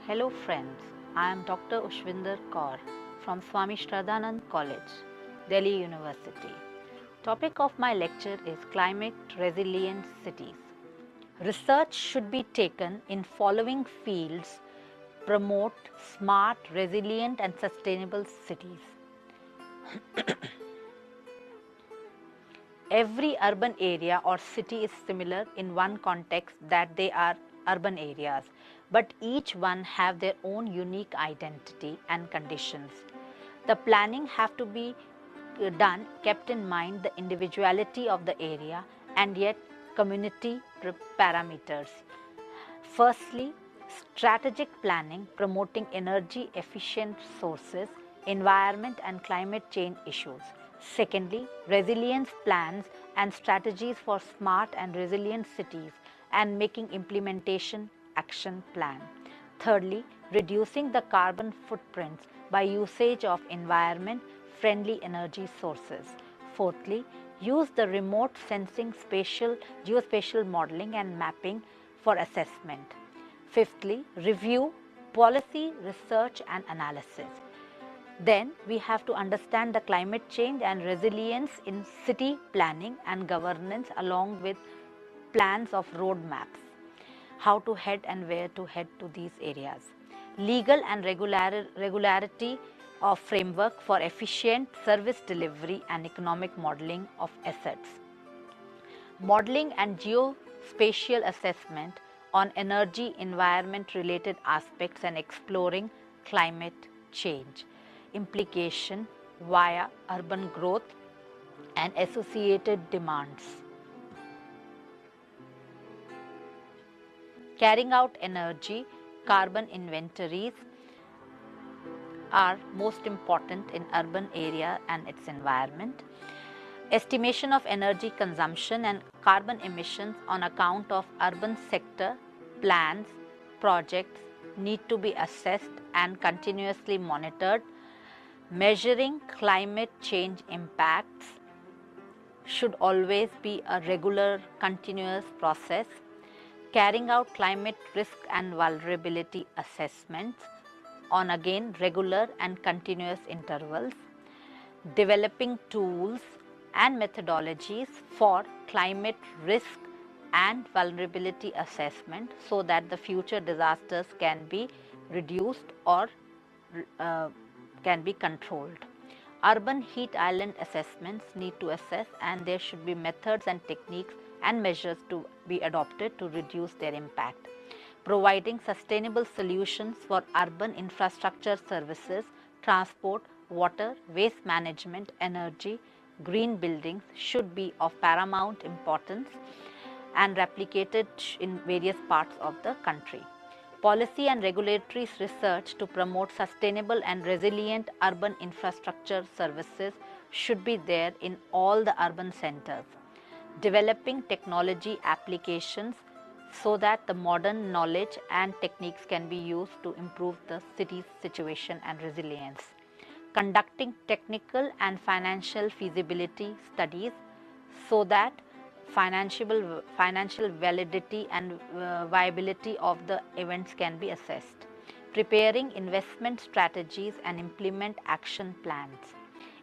Hello friends, I am Dr. Ushvinder Kaur from Swami Shraddhanand College, Delhi University. Topic of my lecture is climate resilient cities. Research should be taken in following fields promote smart, resilient and sustainable cities. Every urban area or city is similar in one context that they are urban areas, but each one have their own unique identity and conditions. The planning have to be done kept in mind the individuality of the area and yet community parameters. Firstly, strategic planning promoting energy efficient sources, environment and climate change issues. Secondly, resilience plans and strategies for smart and resilient cities and making implementation action plan. Thirdly, reducing the carbon footprints by usage of environment friendly energy sources. Fourthly, use the remote sensing geospatial modeling and mapping for assessment. Fifthly, review policy, research and analysis. Then we have to understand the climate change and resilience in city planning and governance along with plans of roadmaps, how to head and where to head to these areas. Legal and regularity of framework for efficient service delivery and economic modeling of assets. Modeling and geospatial assessment on energy environment related aspects and exploring climate change implication via urban growth and associated demands. Carrying out energy carbon inventories are most important in urban area and its environment. Estimation of energy consumption and carbon emissions on account of urban sector plans, projects need to be assessed and continuously monitored. Measuring climate change impacts should always be a regular, continuous process. Carrying out climate risk and vulnerability assessments on again regular and continuous intervals. Developing tools and methodologies for climate risk and vulnerability assessment so that the future disasters can be reduced or can be controlled. Urban heat island assessments need to assess and there should be methods and techniques and measures to be adopted to reduce their impact. Providing sustainable solutions for urban infrastructure services, transport, water, waste management, energy, green buildings should be of paramount importance and replicated in various parts of the country. Policy and regulatory research to promote sustainable and resilient urban infrastructure services should be there in all the urban centers. Developing technology applications so that the modern knowledge and techniques can be used to improve the city's situation and resilience. Conducting technical and financial feasibility studies so that financial validity and viability of the events can be assessed. Preparing investment strategies and implement action plans.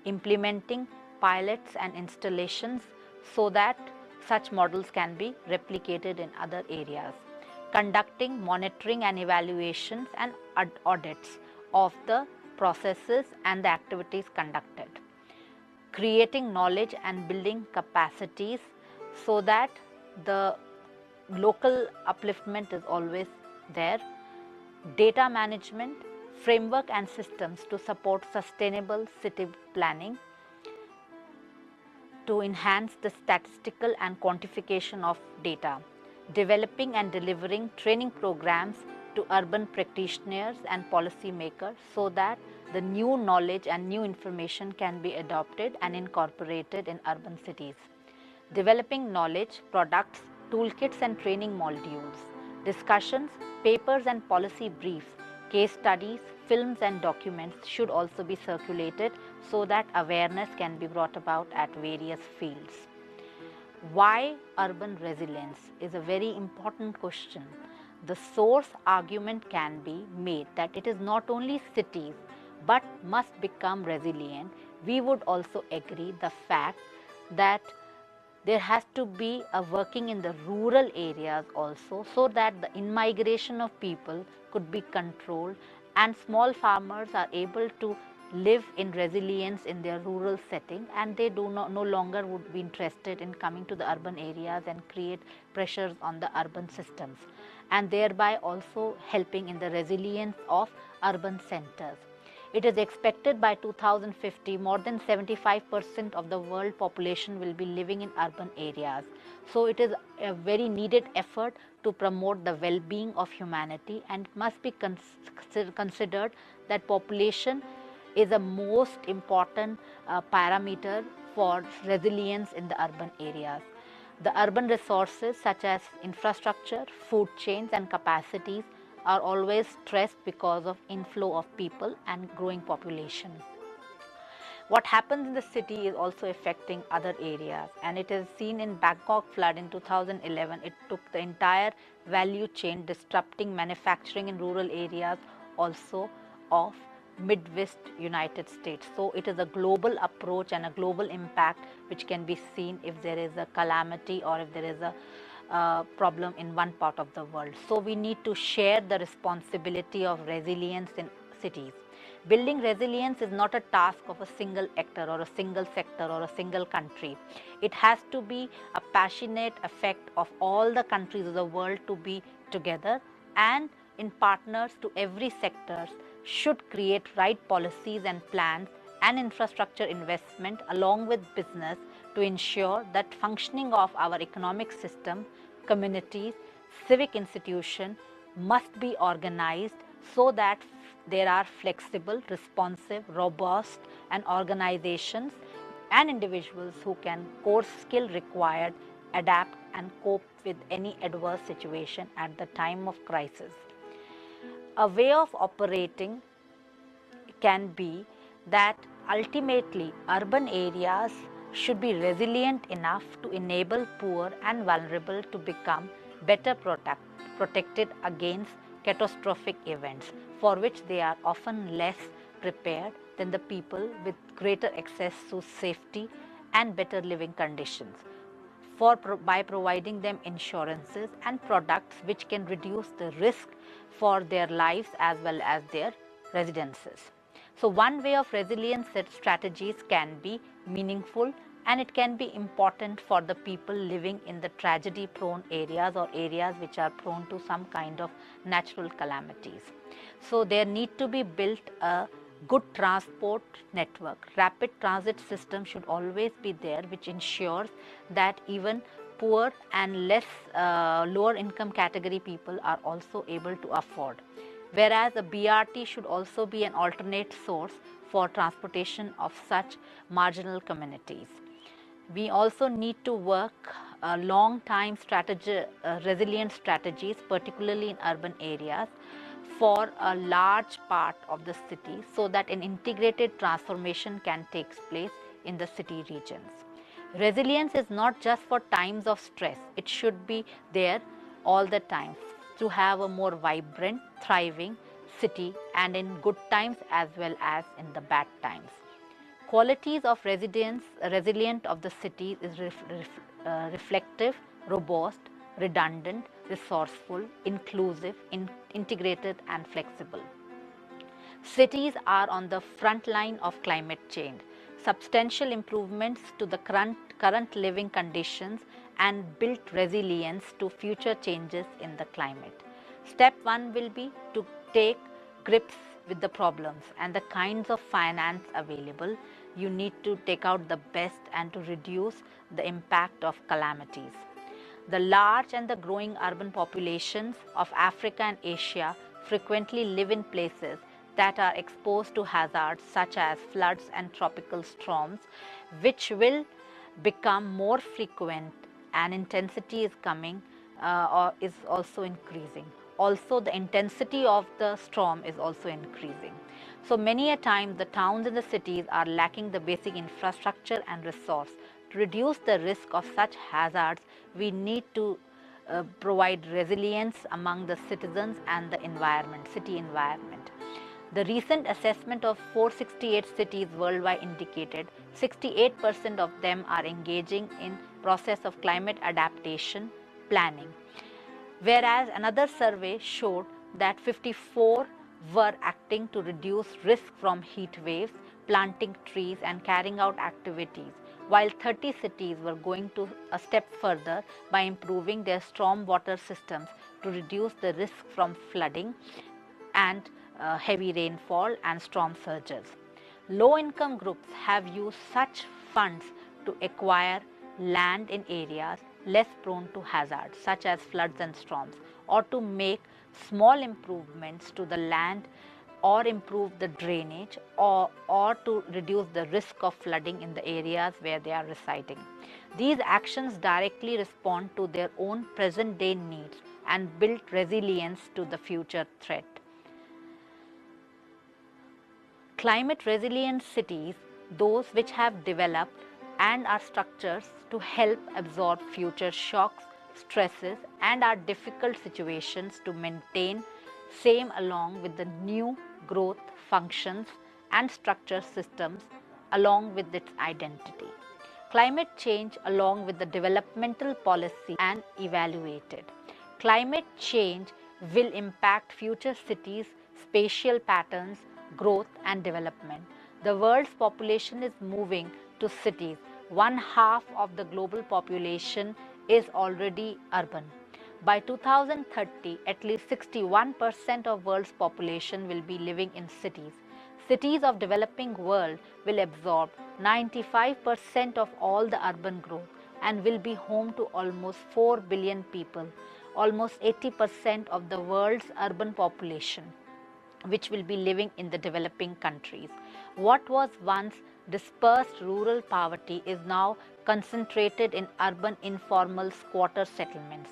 Implementing pilots and installations so that such models can be replicated in other areas. Conducting monitoring and evaluations and audits of the processes and the activities conducted. Creating knowledge and building capacities so that the local upliftment is always there. Data management, framework and systems to support sustainable city planning, to enhance the statistical and quantification of data. Developing and delivering training programs to urban practitioners and policymakers so that the new knowledge and new information can be adopted and incorporated in urban cities. Developing knowledge, products, toolkits and training modules. Discussions, papers and policy briefs, case studies, films and documents should also be circulated so that awareness can be brought about at various fields. Why urban resilience is a very important question. the source argument can be made that it is not only cities but must become resilient. We would also agree the fact that there has to be a working in the rural areas also, so that the immigration of people could be controlled and small farmers are able to live in resilience in their rural setting, and they no longer would be interested in coming to the urban areas and create pressures on the urban systems, and thereby also helping in the resilience of urban centers. It is expected by 2050 more than 75% of the world population will be living in urban areas. So it is a very needed effort to promote the well-being of humanity, and it must be considered that population is a most important parameter for resilience in the urban areas. The urban resources such as infrastructure, food chains and capacities are always stressed because of inflow of people and growing population. What happens in the city is also affecting other areas, and it is seen in Bangkok flood in 2011. It took the entire value chain, disrupting manufacturing in rural areas also of Midwest United States. So it is a global approach and a global impact which can be seen if there is a calamity or if there is a problem in one part of the world. So we need to share the responsibility of resilience in cities. Building resilience is not a task of a single actor or a single sector or a single country. It has to be a passionate effect of all the countries of the world to be together, and in partners to every sector should create right policies and plans and infrastructure investment along with business to ensure that functioning of our economic system, communities, civic institutions must be organized so that there are flexible, responsive, robust and organizations and individuals who can course skill required, adapt and cope with any adverse situation at the time of crisis. A way of operating can be that ultimately urban areas should be resilient enough to enable poor and vulnerable to become better protected against catastrophic events, for which they are often less prepared than the people with greater access to safety and better living conditions, by providing them insurances and products which can reduce the risk for their lives as well as their residences. So one way of resilience strategies can be meaningful, and it can be important for the people living in the tragedy prone areas or areas which are prone to some kind of natural calamities. So there need to be built a good transport network. Rapid transit system should always be there, which ensures that even poor and lower income category people are also able to afford. Whereas a BRT should also be an alternate source for transportation of such marginal communities. We also need to work long time resilient strategies, particularly in urban areas, for a large part of the city, so that an integrated transformation can take place in the city regions. Resilience is not just for times of stress, it should be there all the time to have a more vibrant, thriving city, and in good times as well as in the bad times. Qualities of resilient of the city is reflective, robust, redundant, resourceful, inclusive, integrated and flexible. Cities are on the front line of climate change. Substantial improvements to the current living conditions and build resilience to future changes in the climate. Step 1 will be to take grips with the problems and the kinds of finance available. You need to take out the best and to reduce the impact of calamities. The large and the growing urban populations of Africa and Asia frequently live in places that are exposed to hazards such as floods and tropical storms, which will become more frequent, and intensity is coming or is also increasing. Also, the intensity of the storm is also increasing. So many a time the towns and the cities are lacking the basic infrastructure and resource. To reduce the risk of such hazards, we need to provide resilience among the citizens and the environment, city environment. The recent assessment of 468 cities worldwide indicated 68% of them are engaging in process of climate adaptation planning, whereas another survey showed that 54 were acting to reduce risk from heat waves, planting trees and carrying out activities, while 30 cities were going to a step further by improving their storm water systems to reduce the risk from flooding and heavy rainfall and storm surges. Low-income groups have used such funds to acquire land in areas less prone to hazards such as floods and storms, or to make small improvements to the land or improve the drainage, or to reduce the risk of flooding in the areas where they are residing. These actions directly respond to their own present-day needs and build resilience to the future threat. Climate resilient cities, those which have developed and are structures to help absorb future shocks, stresses and are difficult situations to maintain same along with the new growth functions and structure systems along with its identity. Climate change along with the developmental policy and evaluated. Climate change will impact future cities, spatial patterns, growth and development. The world's population is moving to cities. 1/2 of the global population is already urban. By 2030, at least 61% of world's population will be living in cities. Cities of developing world will absorb 95% of all the urban growth and will be home to almost 4 billion people, almost 80% of the world's urban population, which will be living in the developing countries. What was once dispersed rural poverty is now concentrated in urban informal squatter settlements.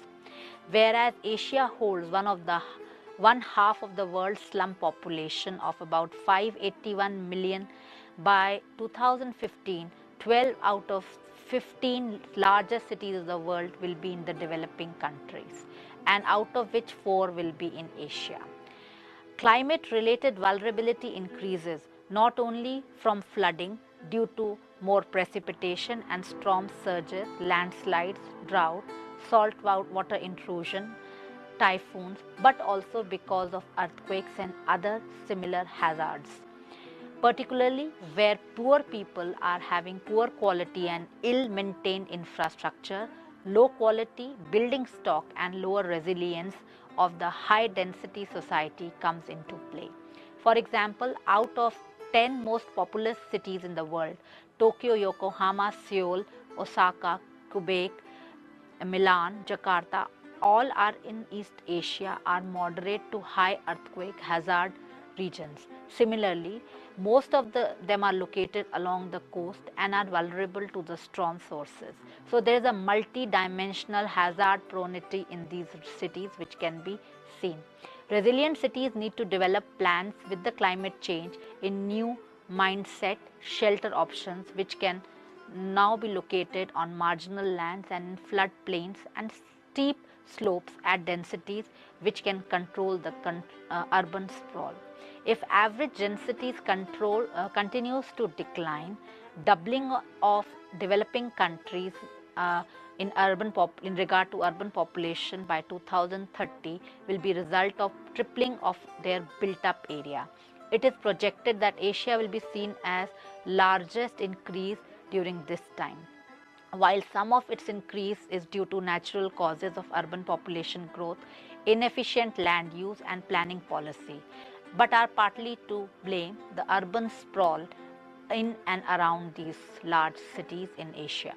Whereas Asia holds 1/2 of the world's slum population of about 581 million, by 2015, 12 out of 15 largest cities of the world will be in the developing countries, and out of which 4 will be in Asia. Climate-related vulnerability increases not only from flooding due to more precipitation and storm surges, landslides, drought, salt water intrusion, typhoons, but also because of earthquakes and other similar hazards, particularly where poor people are having poor quality and ill-maintained infrastructure, low quality building stock and lower resilience of the high-density society comes into play. For example, out of 10 most populous cities in the world, Tokyo, Yokohama, Seoul, Osaka, Quebec, Milan, Jakarta, all are in East Asia, are moderate to high earthquake hazard regions. Similarly, most of them are located along the coast and are vulnerable to the storm sources. So there is a multi-dimensional hazard pronity in these cities which can be seen. Resilient cities need to develop plans with the climate change in new mindset, shelter options which can now be located on marginal lands and in floodplains and steep slopes at densities which can control the urban sprawl. If average densities continues to decline, doubling of developing countries in regard to urban population by 2030 will be result of tripling of their built-up area. It is projected that Asia will be seen as largest increase during this time. While some of its increase is due to natural causes of urban population growth, inefficient land use and planning policy, but are partly to blame the urban sprawl in and around these large cities in Asia.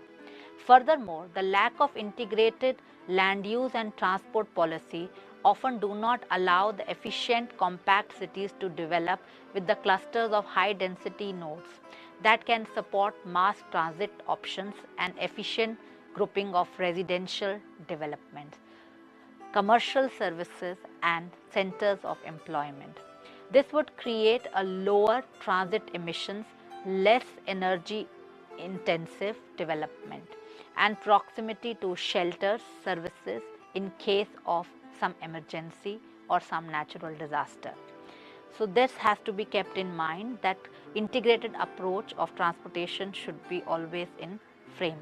Furthermore, the lack of integrated land use and transport policy often do not allow the efficient compact cities to develop with the clusters of high density nodes that can support mass transit options and efficient grouping of residential development, commercial services and centers of employment. This would create a lower transit emissions, less energy intensive development, and proximity to shelters, services, in case of some emergency or some natural disaster. So this has to be kept in mind, that integrated approach of transportation should be always in frame.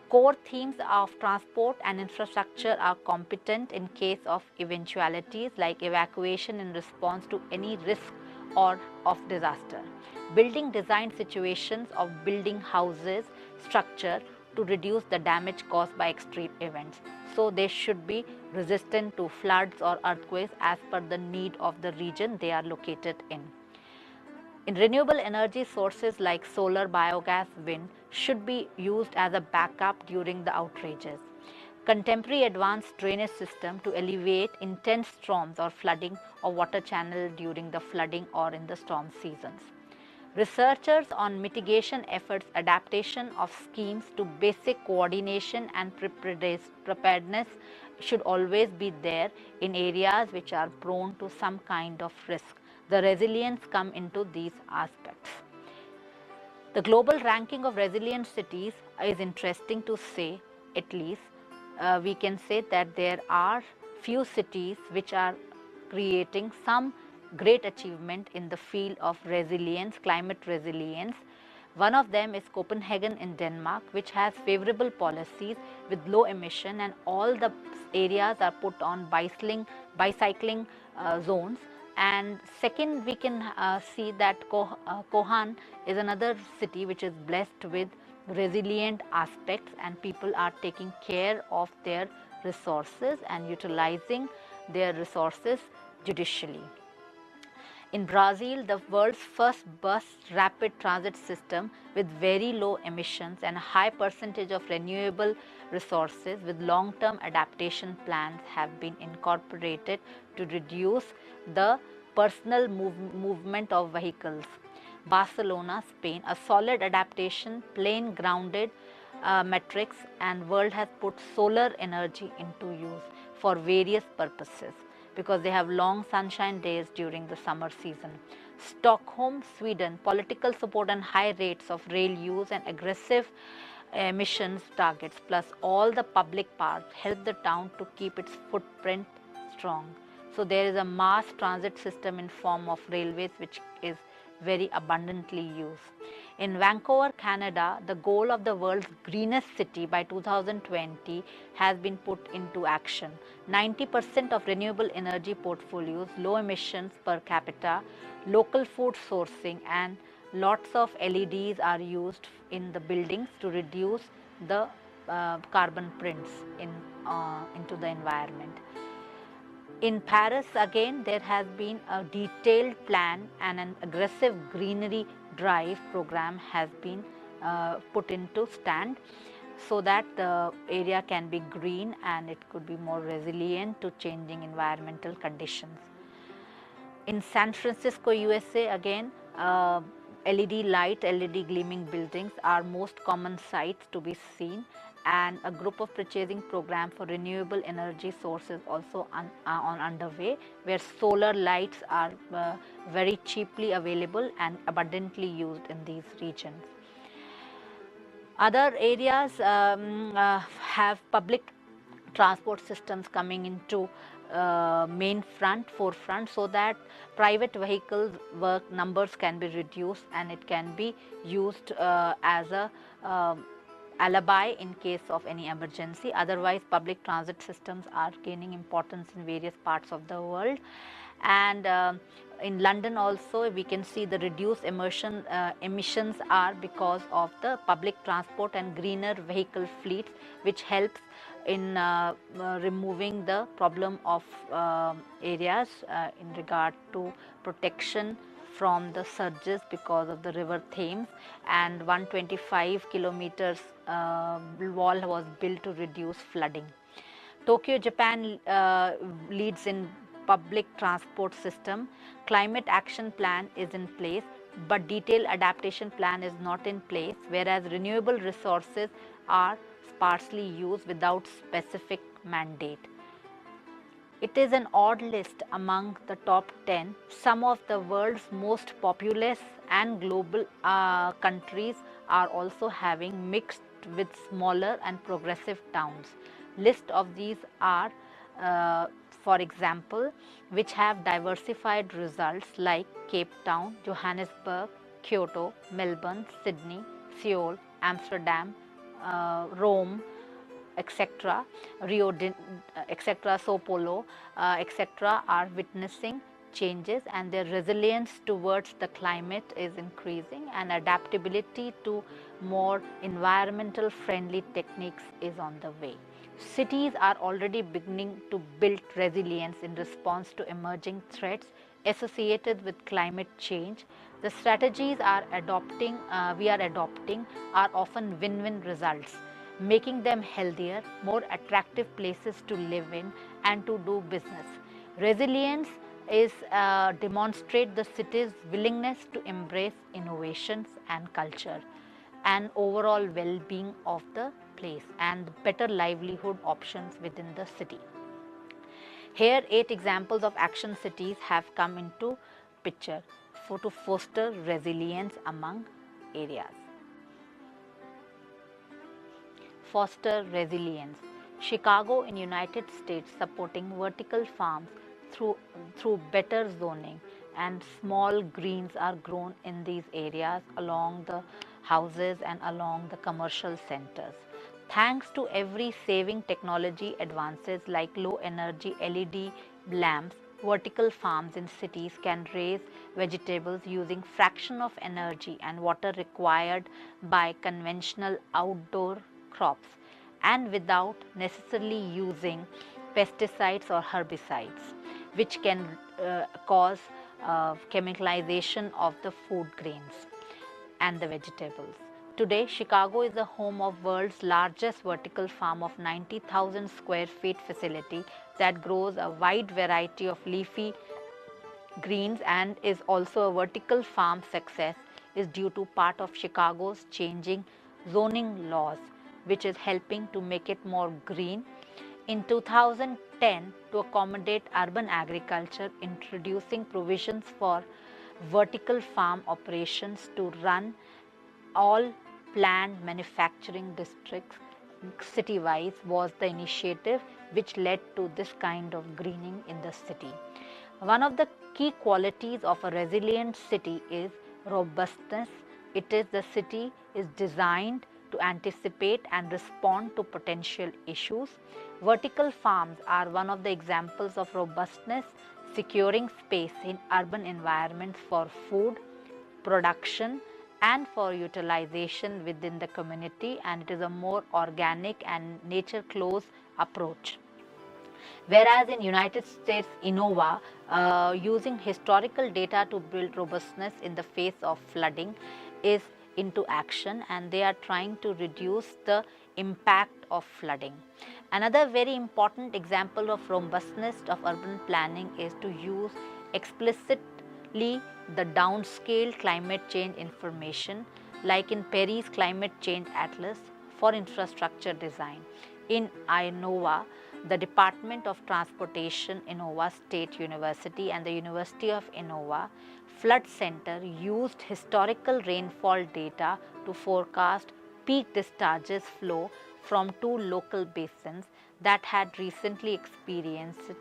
Core themes of transport and infrastructure are competent in case of eventualities like evacuation in response to any risk or of disaster. Building design situations of building houses, structure to reduce the damage caused by extreme events. So they should be resistant to floods or earthquakes as per the need of the region they are located in. In renewable energy sources like solar, biogas, wind should be used as a backup during the outrages. Contemporary advanced drainage system to alleviate intense storms or flooding of water channel during the flooding or in the storm seasons. Researchers on mitigation efforts, adaptation of schemes to basic coordination and preparedness should always be there in areas which are prone to some kind of risk. The resilience come into these aspects. The global ranking of resilient cities is interesting to say. At least we can say that there are few cities which are creating some great achievement in the field of resilience, climate resilience. One of them is Copenhagen in Denmark, which has favorable policies with low emission, and all the areas are put on bicycling zones. And second, we can see that Kohan is another city which is blessed with resilient aspects, and people are taking care of their resources and utilizing their resources judicially. In Brazil, the world's first bus rapid transit system with very low emissions and a high percentage of renewable resources with long-term adaptation plans have been incorporated to reduce the personal movement of vehicles. Barcelona, Spain, a solid adaptation, plane grounded metrics, and world has put solar energy into use for various purposes, because they have long sunshine days during the summer season. Stockholm, Sweden, political support and high rates of rail use and aggressive emissions targets, plus all the public parks, help the town to keep its footprint strong. So there is a mass transit system in form of railways which is very abundantly used. In Vancouver, Canada, the goal of the world's greenest city by 2020 has been put into action. 90% of renewable energy portfolios, low emissions per capita, local food sourcing, and lots of LEDs are used in the buildings to reduce the carbon prints into the environment. In Paris, again, there has been a detailed plan and an aggressive greenery drive program has been put into stand, so that the area can be green and it could be more resilient to changing environmental conditions. In San Francisco, USA, again, LED light, LED gleaming buildings are most common sights to be seen, and a group of purchasing program for renewable energy sources also on underway, where solar lights are very cheaply available and abundantly used in these regions. Other areas have public transport systems coming into forefront, so that private vehicles work numbers can be reduced and it can be used as a alibi in case of any emergency. Otherwise, public transit systems are gaining importance in various parts of the world. And in London also, we can see the reduced emissions are because of the public transport and greener vehicle fleets, which helps in removing the problem of areas in regard to protection from the surges because of the river Thames, and 125 kilometers wall was built to reduce flooding. Tokyo, Japan leads in public transport system. Climate action plan is in place, but detailed adaptation plan is not in place, whereas renewable resources are sparsely used without specific mandate. It is an odd list among the top 10. Some of the world's most populous and global countries are also having mixed with smaller and progressive towns. List of these are, for example, which have diversified results like Cape Town, Johannesburg, Kyoto, Melbourne, Sydney, Seoul, Amsterdam, Rome, etc., etc., Sao Paulo, etc., are witnessing changes, and their resilience towards the climate is increasing, and adaptability to more environmental friendly techniques is on the way. Cities are already beginning to build resilience in response to emerging threats associated with climate change. The strategies we are adopting are often win-win results, making them healthier, more attractive places to live in and to do business. Resilience is demonstrate the city's willingness to embrace innovations and culture and overall well-being of the place and better livelihood options within the city. Here 8 examples of action cities have come into picture to foster resilience among areas. Foster resilience. Chicago in United States supporting vertical farms through better zoning, and small greens are grown in these areas along the houses and along the commercial centers. Thanks to every saving technology advances like low energy LED lamps, vertical farms in cities can raise vegetables using fraction of energy and water required by conventional outdoor crops, and without necessarily using pesticides or herbicides, which can cause chemicalization of the food grains and the vegetables. Today, Chicago is the home of world's largest vertical farm of 90,000 square feet facility that grows a wide variety of leafy greens, and is also a vertical farm success is due to part of Chicago's changing zoning laws, which is helping to make it more green. In 2010, to accommodate urban agriculture, introducing provisions for vertical farm operations to run all planned manufacturing districts city-wise was the initiative which led to this kind of greening in the city. One of the key qualities of a resilient city is robustness. It is the city is designed to anticipate and respond to potential issues. Vertical farms are one of the examples of robustness, securing space in urban environments for food production and for utilization within the community, and it is a more organic and nature close approach. Whereas in United States, Innova, using historical data to build robustness in the face of flooding, is into action, and they are trying to reduce the impact of flooding. Another very important example of robustness of urban planning is to use explicitly the downscale climate change information, like in Perry's Climate Change Atlas for infrastructure design. In Innova, the Department of Transportation, Innova State University, and the University of Innova Flood Center used historical rainfall data to forecast peak discharges flow from 2 local basins that had recently experienced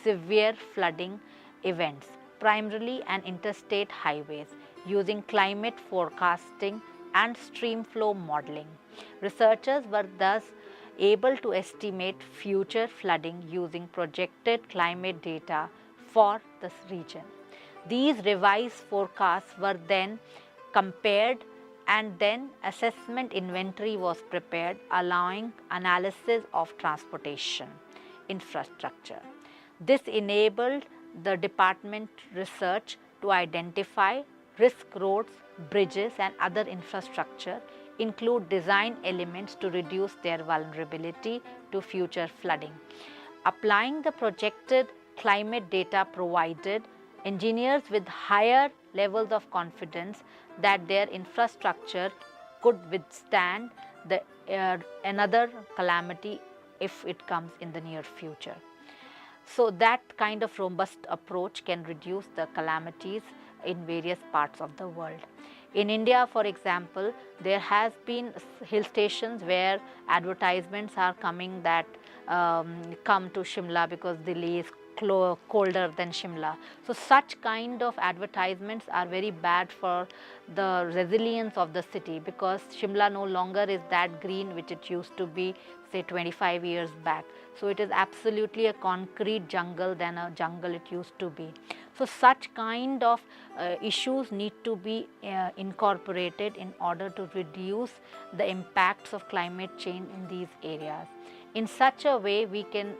severe flooding events, primarily on interstate highways, using climate forecasting and stream flow modeling. Researchers were thus able to estimate future flooding using projected climate data for this region. These revised forecasts were then compared, and then assessment inventory was prepared, allowing analysis of transportation infrastructure. This enabled the department research to identify risk roads, bridges, and other infrastructure, include design elements to reduce their vulnerability to future flooding. Applying the projected climate data provided engineers with higher levels of confidence that their infrastructure could withstand another calamity if it comes in the near future. So that kind of robust approach can reduce the calamities in various parts of the world. In India, for example, there has been hill stations where advertisements are coming that come to Shimla because Delhi is colder than Shimla. So such kind of advertisements are very bad for the resilience of the city, because Shimla no longer is that green which it used to be, say 25 years back. So it is absolutely a concrete jungle than a jungle it used to be. So such kind of issues need to be incorporated in order to reduce the impacts of climate change in these areas. In such a way, we can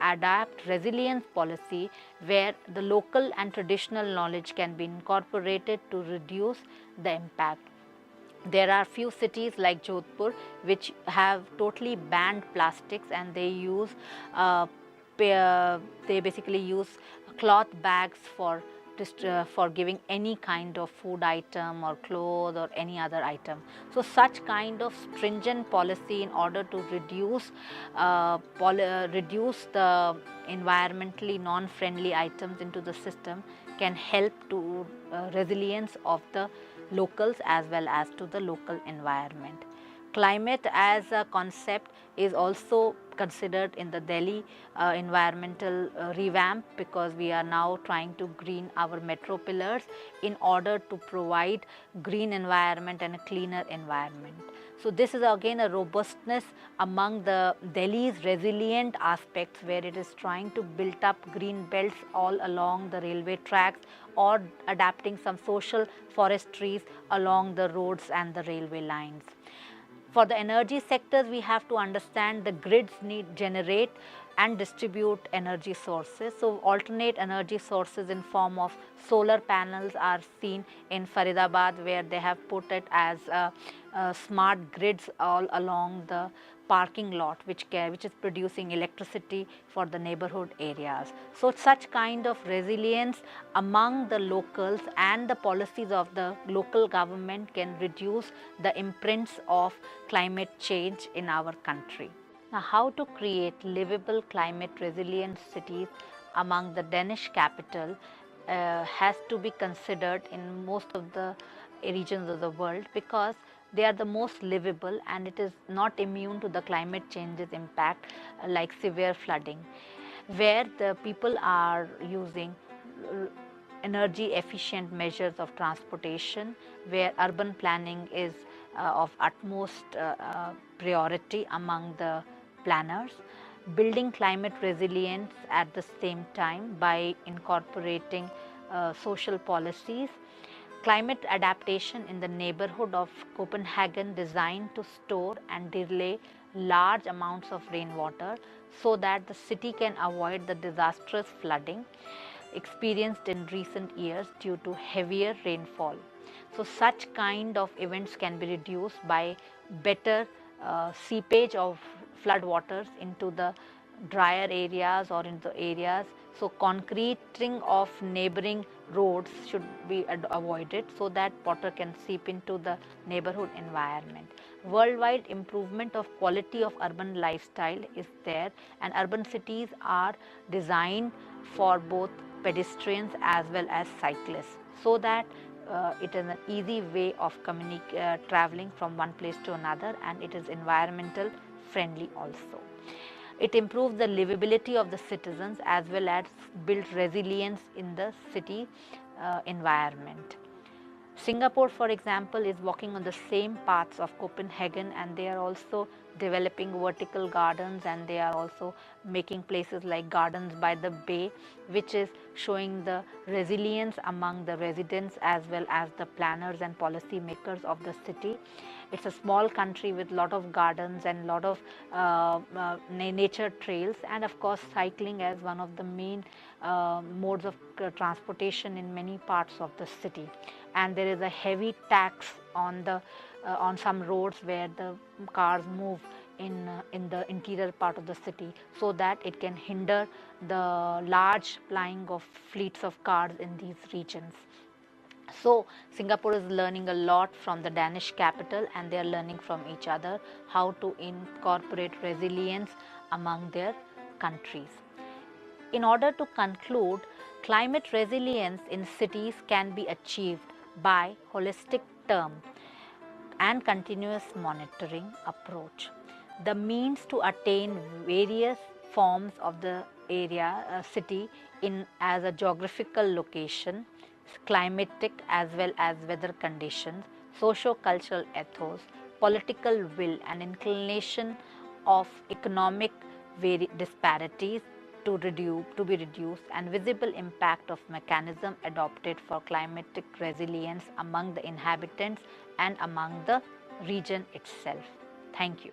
adapt resilience policy where the local and traditional knowledge can be incorporated to reduce the impact. There are few cities like Jodhpur which have totally banned plastics, and they use they basically use cloth bags for giving any kind of food item or clothes or any other item. So such kind of stringent policy in order to reduce the environmentally non-friendly items into the system can help to resilience of the locals as well as to the local environment. Climate as a concept is also considered in the Delhi environmental revamp, because we are now trying to green our metro pillars in order to provide green environment and a cleaner environment. So this is again a robustness among the Delhi's resilient aspects, where it is trying to build up green belts all along the railway tracks or adapting some social forestries along the roads and the railway lines. For the energy sectors, we have to understand the grids need generate and distribute energy sources. So alternate energy sources in form of solar panels are seen in Faridabad, where they have put it as smart grids all along the parking lot, which is producing electricity for the neighborhood areas. So such kind of resilience among the locals and the policies of the local government can reduce the imprints of climate change in our country. Now, how to create livable climate resilient cities among the Danish capital has to be considered in most of the regions of the world, because they are the most livable and it is not immune to the climate change's impact, like severe flooding, where the people are using energy efficient measures of transportation, where urban planning is of utmost priority among the planners, building climate resilience at the same time by incorporating social policies. Climate adaptation in the neighborhood of Copenhagen designed to store and delay large amounts of rainwater so that the city can avoid the disastrous flooding experienced in recent years due to heavier rainfall. So such kind of events can be reduced by better seepage of flood waters into the drier areas or into areas. So concreting of neighboring roads should be avoided so that water can seep into the neighborhood environment. Worldwide improvement of quality of urban lifestyle is there, and urban cities are designed for both pedestrians as well as cyclists, so that it is an easy way of traveling from one place to another, and it is environmental friendly also. It improves the livability of the citizens as well as builds resilience in the city environment. Singapore, for example, is walking on the same paths of Copenhagen, and they are also developing vertical gardens, and they are also making places like gardens by the bay, which is showing the resilience among the residents as well as the planners and policy makers of the city. It's a small country with a lot of gardens and a lot of nature trails, and of course cycling as one of the main modes of transportation in many parts of the city. And there is a heavy tax on some roads where the cars move in the interior part of the city, so that it can hinder the large plying of fleets of cars in these regions. So Singapore is learning a lot from the Danish capital, and they are learning from each other how to incorporate resilience among their countries. In order to conclude, climate resilience in cities can be achieved by holistic term and continuous monitoring approach. The means to attain various forms of the area, city as a geographical location, climatic as well as weather conditions, socio-cultural ethos, political will and inclination of economic disparities to be reduced, and visible impact of mechanism adopted for climatic resilience among the inhabitants and among the region itself. Thank you.